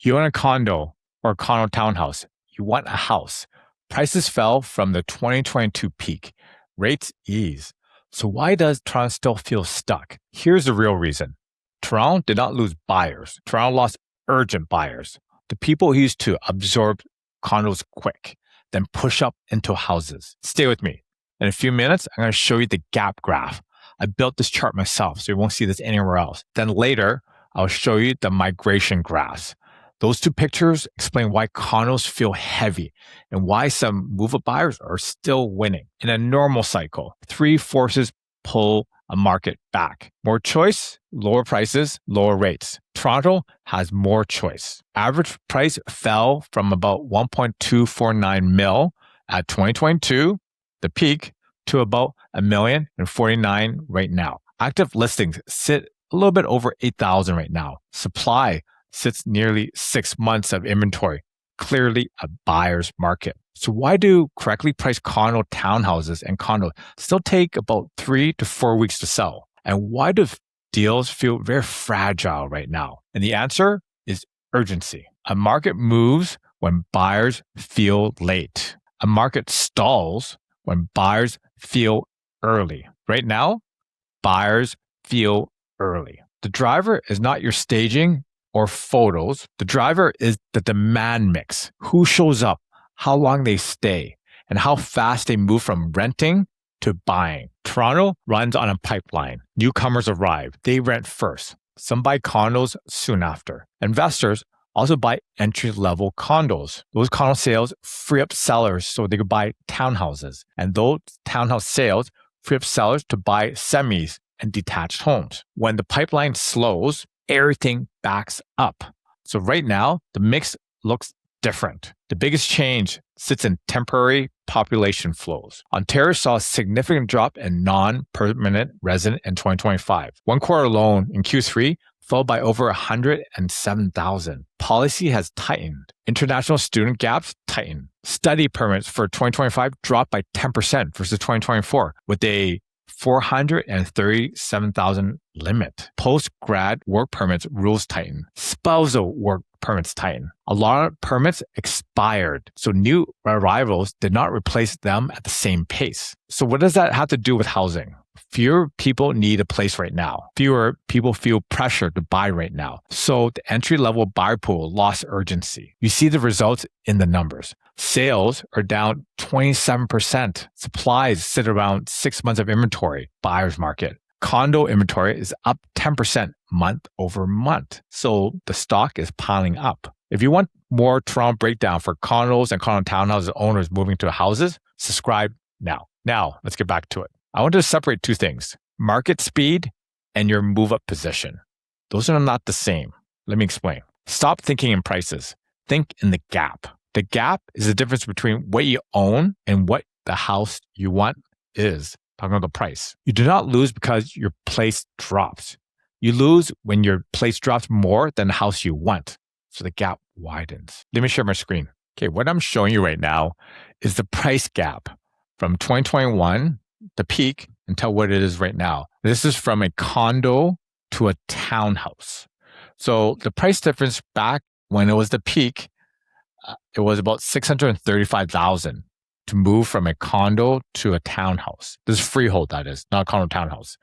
You own a condo or a condo townhouse. You want a house. Prices fell from the 2022 peak. Rates ease. So why does Toronto still feel stuck? Here's the real reason. Toronto did not lose buyers. Toronto lost urgent buyers. The people who used to absorb condos quick, then push up into houses. Stay with me. In a few minutes, I'm going to show you the gap graph. I built this chart myself, so you won't see this anywhere else. Then later, I'll show you the migration graphs. Those two pictures explain why condos feel heavy and why some move-up buyers are still winning. In a normal cycle, three forces pull a market back. More choice, lower prices, lower rates. Toronto has more choice. Average price fell from about 1.249 mil at 2022, the peak, to about $1,049,000 right now. Active listings sit a little bit over 8,000 right now. Supply sits nearly 6 months of inventory. Clearly a buyer's market. So why do correctly priced condo townhouses and condos still take about 3 to 4 weeks to sell? And why do deals feel very fragile right now? And the answer is urgency. A market moves when buyers feel late. A market stalls when buyers feel early. Right now, buyers feel early. The driver is not your staging or photos. The driver is the demand mix. Who shows up, how long they stay, and how fast they move from renting to buying. Toronto runs on a pipeline. Newcomers arrive. They rent first. Some buy condos soon after. Investors also buy entry-level condos. Those condo sales free up sellers so they could buy townhouses. And those townhouse sales free up sellers to buy semis and detached homes. When the pipeline slows, everything backs up. So right now, the mix looks different. The biggest change sits in temporary population flows. Ontario saw a significant drop in non-permanent resident in 2025. One quarter alone in Q3 fell by over 107,000. Policy has tightened. International student gaps tightened. Study permits for 2025 dropped by 10% versus 2024 with a 437,000 limit. Post-grad work permits rules tighten. Spousal work permits tighten. A lot of permits expired, so new arrivals did not replace them at the same pace. So what does that have to do with housing? Fewer people need a place right now. Fewer people feel pressure to buy right now. So the entry-level buyer pool lost urgency. You see the results in the numbers. Sales are down 27%. Supplies sit around 6 months of inventory. Buyer's market. Condo inventory is up 10% month over month. So the stock is piling up. If you want more Toronto breakdown for condos and condo townhouses owners moving to houses, subscribe now. Now, let's get back to it. I want to separate two things, market speed and your move-up position. Those are not the same. Let me explain. Stop thinking in prices. Think in the gap. The gap is the difference between what you own and what the house you want is. Talking about the price. You do not lose because your place drops. You lose when your place drops more than the house you want. So the gap widens. Let me share my screen. Okay, what I'm showing you right now is the price gap from 2021, the peak, until what it is right now. This is from a condo to a townhouse. So the price difference back when it was the peak, it was about $635,000 to move from a condo to a townhouse. This is freehold, that is, not a condo townhouse.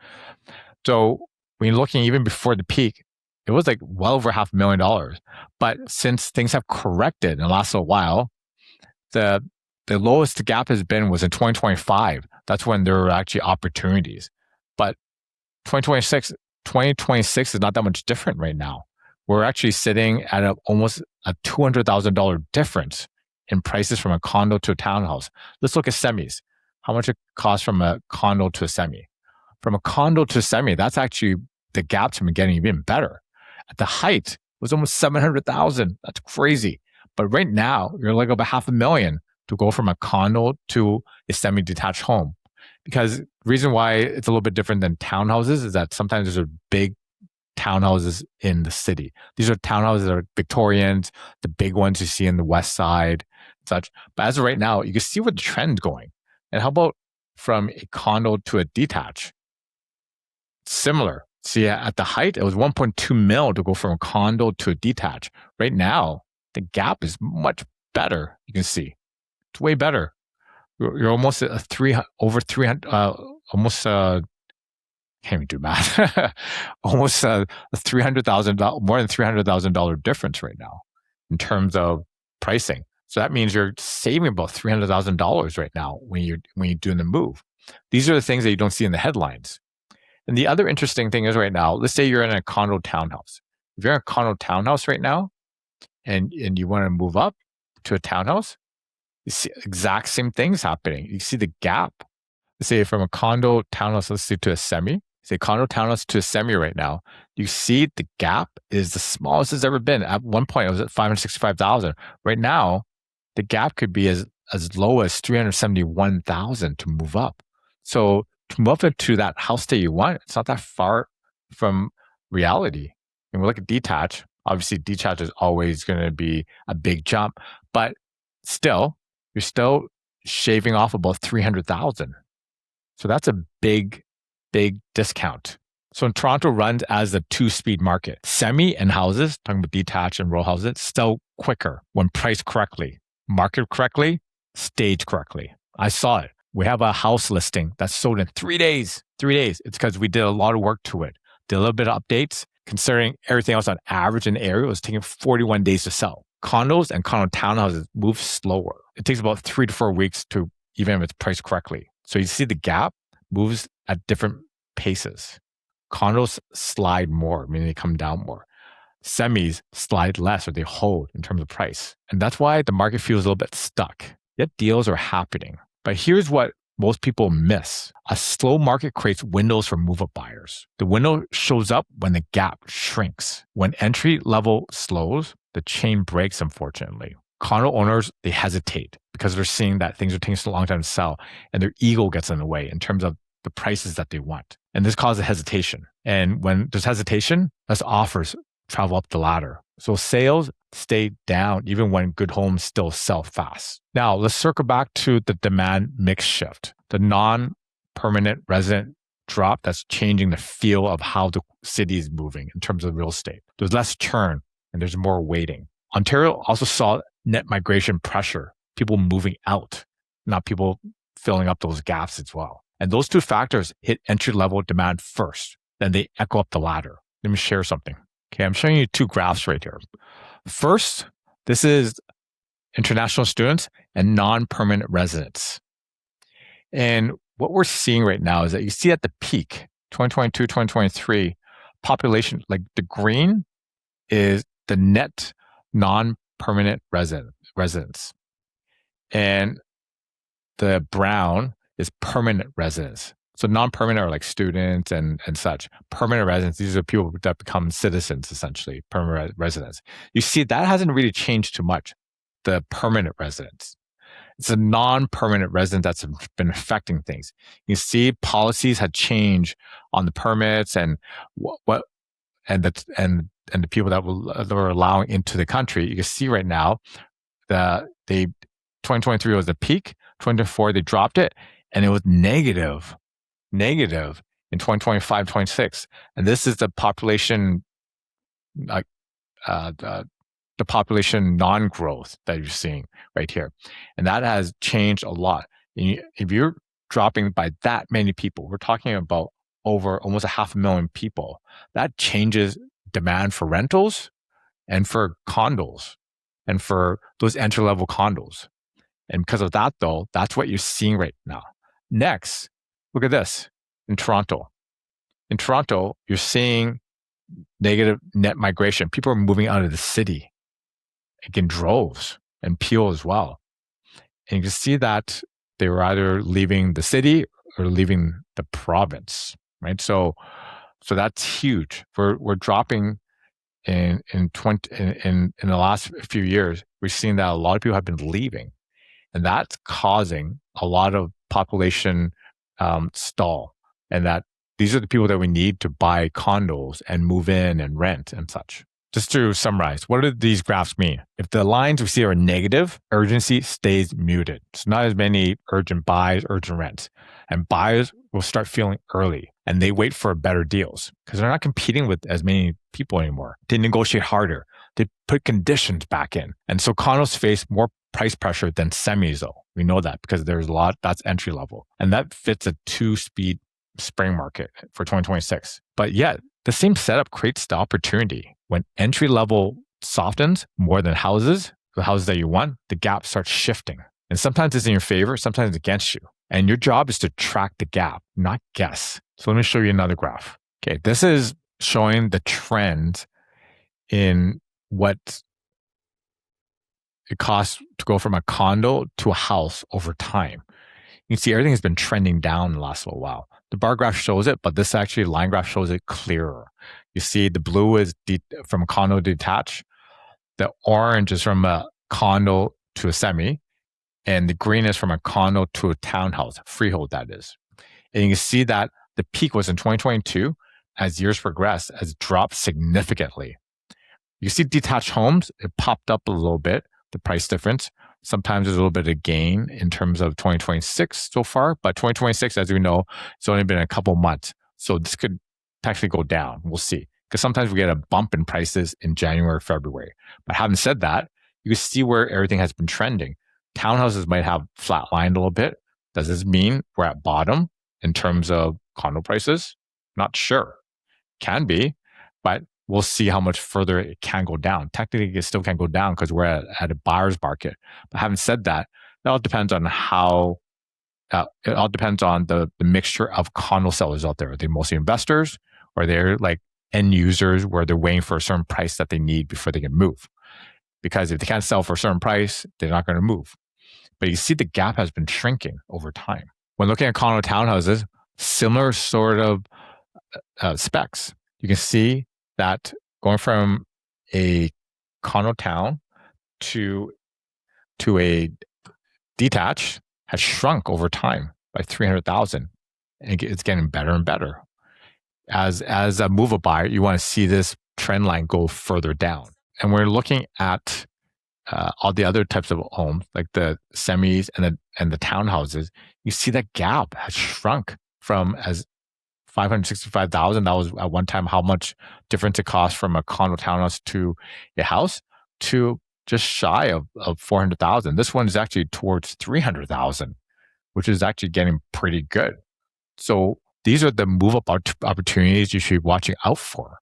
So when you're looking even before the peak, it was like well over $500,000. But since things have corrected in the last little while, the lowest the gap has been was in 2025. That's when there were actually opportunities. But 2026 is not that much different right now. We're actually sitting at almost a $200,000 difference in prices from a condo to a townhouse. Let's look at semis. How much it costs from a condo to a semi? From a condo to a semi, that's actually the gap's been getting even better. At the height, it was almost 700,000. That's crazy. But right now, you're like about $500,000 to go from a condo to a semi-detached home. Because the reason why it's a little bit different than townhouses is that sometimes there's a big townhouses in the city. These are townhouses that are Victorians, the big ones you see in the west side, such. But as of right now, you can see where the trend's going. And how about from a condo to a detached? Similar. See, at the height, it was 1.2 mil to go from a condo to a detached. Right now, the gap is much better. You can see it's way better. You're almost at over 300, almost can't even do math. Almost a $300,000, more than $300,000 difference right now in terms of pricing. So that means you're saving about $300,000 right now when you're doing the move. These are the things that you don't see in the headlines. And the other interesting thing is right now, let's say you're in a condo townhouse. If you're in a condo townhouse right now and you want to move up to a townhouse, you see exact same things happening. You see the gap. Let's say from a condo townhouse, let's say to a semi, say condo townhouse to a semi right now, you see the gap is the smallest it's ever been. At one point, it was at 565,000. Right now, the gap could be as low as 371,000 to move up. So to move up to that house that you want, it's not that far from reality. And we look at detached. Obviously, detached is always going to be a big jump, but still, you're still shaving off about 300,000. So that's a big, big discount. So in Toronto runs as a two-speed market. Semi and houses, talking about detached and row houses, sell quicker when priced correctly, market correctly, staged correctly. I saw it. We have a house listing that's sold in 3 days. 3 days. It's because we did a lot of work to it. Did a little bit of updates. Considering everything else on average in the area, it was taking 41 days to sell. Condos and condo townhouses move slower. It takes about 3 to 4 weeks to, even if it's priced correctly. So you see the gap moves at different paces. Condos slide more, meaning they come down more. Semis slide less or they hold in terms of price. And that's why the market feels a little bit stuck. Yet deals are happening. But here's what most people miss. A slow market creates windows for move-up buyers. The window shows up when the gap shrinks. When entry level slows, the chain breaks, unfortunately. Condo owners, they hesitate because they're seeing that things are taking so long time to sell and their ego gets in the way in terms of the prices that they want. And this causes hesitation. And when there's hesitation, less offers travel up the ladder. So sales stay down even when good homes still sell fast. Now, let's circle back to the demand mix shift, the non-permanent resident drop that's changing the feel of how the city is moving in terms of real estate. There's less churn and there's more waiting. Ontario also saw net migration pressure, people moving out, not people filling up those gaps as well. And those two factors hit entry-level demand first, then they echo up the ladder. Let me share something. Okay, I'm showing you two graphs right here. First, this is international students and non-permanent residents. And what we're seeing right now is that you see at the peak, 2022, 2023, population, like the green is the net non-permanent residents. And the brown is permanent residents. So non-permanent are like students and such. Permanent residents, these are people that become citizens, essentially, permanent residents. You see, that hasn't really changed too much, the permanent residents. It's a non-permanent resident that's been affecting things. You see, policies had changed on the permits and the people that were allowing into the country. You can see right now that 2023 was the peak. 2024 they dropped it, and it was negative in 2025, 26. And this is the population, the population non-growth that you're seeing right here. And that has changed a lot. If you're dropping by that many people, we're talking about over almost 500,000 people, that changes demand for rentals and for condos and for those entry-level condos. And because of that, though, that's what you're seeing right now. Next, look at this in Toronto. In Toronto, you're seeing negative net migration. People are moving out of the city, like in droves, and Peel as well. And you can see that they were either leaving the city or leaving the province, right? So that's huge. We're dropping in the last few years. We've seen that a lot of people have been leaving, and that's causing a lot of population stall. And that these are the people that we need to buy condos and move in and rent and such. Just to summarize, what do these graphs mean? If the lines we see are negative, urgency stays muted. So not as many urgent buys, urgent rents. And buyers will start feeling early. and they wait for better deals because they're not competing with as many people anymore. They negotiate harder. They put conditions back in. And so condos face more price pressure than semis though. We know that because there's a lot that's entry level. And that fits a 2-speed spring market for 2026. But yet, the same setup creates the opportunity. When entry level softens more than houses, the houses that you want, the gap starts shifting. And sometimes it's in your favor, sometimes it's against you. And your job is to track the gap, not guess. So let me show you another graph. Okay, this is showing the trend in what it costs to go from a condo to a house over time. You can see everything has been trending down in the last little while. The bar graph shows it, but this actually line graph shows it clearer. You see the blue is from a condo detached. The orange is from a condo to a semi. And the green is from a condo to a townhouse, freehold that is. And you can see that the peak was in 2022. As years progress, has dropped significantly. You see detached homes, it popped up a little bit, the price difference. Sometimes there's a little bit of gain in terms of 2026 so far, but 2026, as we know, it's only been a couple months. So this could technically go down. We'll see. Because sometimes we get a bump in prices in January, February. But having said that, you can see where everything has been trending. Townhouses might have flatlined a little bit. Does this mean we're at bottom in terms of condo prices? Not sure. Can be, but we'll see how much further it can go down. Technically, it still can go down because we're at a buyer's market. But having said that, it all depends on how, it all depends on the mixture of condo sellers out there. Are they mostly investors or they're like end users where they're waiting for a certain price that they need before they can move? Because if they can't sell for a certain price, they're not going to move. But you see the gap has been shrinking over time. When looking at condo townhouses, similar sort of specs. You can see that going from a condo town to a detached has shrunk over time by 300,000. And it's getting better and better. As a move-up buyer, you want to see this trend line go further down. And we're looking at all the other types of homes, like the semis and the townhouses. You see that gap has shrunk from as 565,000. That was at one time how much difference it cost from a condo townhouse to a house to just shy of 400,000. This one is actually towards 300,000, which is actually getting pretty good. So these are the move-up opportunities you should be watching out for,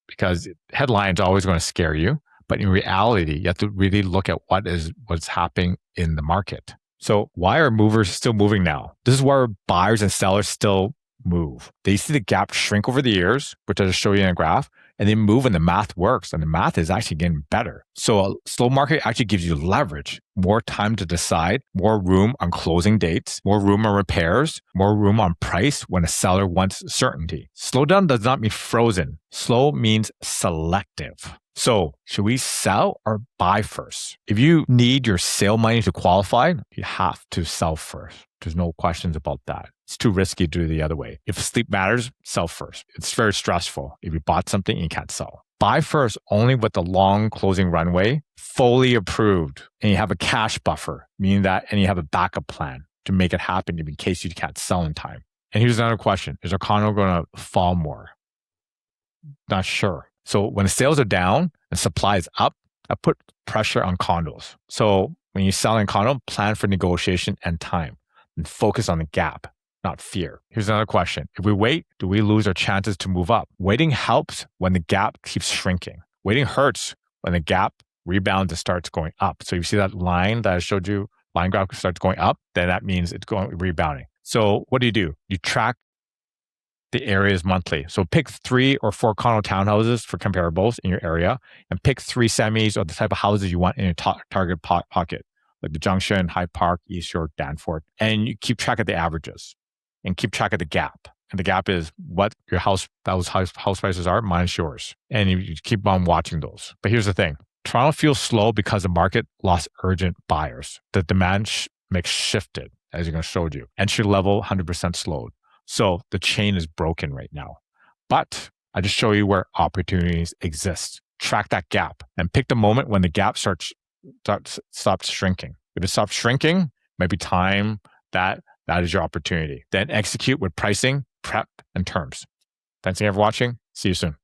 because headlines are always going to scare you. But in reality, you have to really look at what's happening in the market. So why are movers still moving now? This is where buyers and sellers still move. They see the gap shrink over the years, which I just show you in a graph, and they move and the math works, and the math is actually getting better. So a slow market actually gives you leverage, more time to decide, more room on closing dates, more room on repairs, more room on price when a seller wants certainty. Slowdown does not mean frozen. Slow means selective. So should we sell or buy first? If you need your sale money to qualify, you have to sell first. There's no questions about that. It's too risky to do the other way. If sleep matters, sell first. It's very stressful if you bought something and you can't sell. Buy first only with the long closing runway, fully approved, and you have a cash buffer, meaning that, and you have a backup plan to make it happen in case you can't sell in time. And here's another question. Is our condo going to fall more? Not sure. So when sales are down and supply is up, I put pressure on condos. So when you sell in condo, plan for negotiation and time and focus on the gap, not fear. Here's another question. If we wait, do we lose our chances to move up? Waiting helps when the gap keeps shrinking. Waiting hurts when the gap rebounds and starts going up. So you see that line that I showed you, line graph starts going up, then that means it's going rebounding. So what do? You track the areas monthly. So pick 3 or 4 condo townhouses for comparables in your area and pick 3 semis or the type of houses you want in your target pocket, like the Junction, Hyde Park, East York, Danforth. And you keep track of the averages and keep track of the gap. And the gap is what your house prices are minus yours. And you keep on watching those. But here's the thing. Toronto feels slow because the market lost urgent buyers. The demand mix shifted, as you're going to show you. Entry level, 100% slowed. So the chain is broken right now. But I just show you where opportunities exist. Track that gap and pick the moment when the gap stops shrinking. If it stops shrinking, maybe time that is your opportunity. Then execute with pricing prep, and terms. Thanks again for watching. See you soon.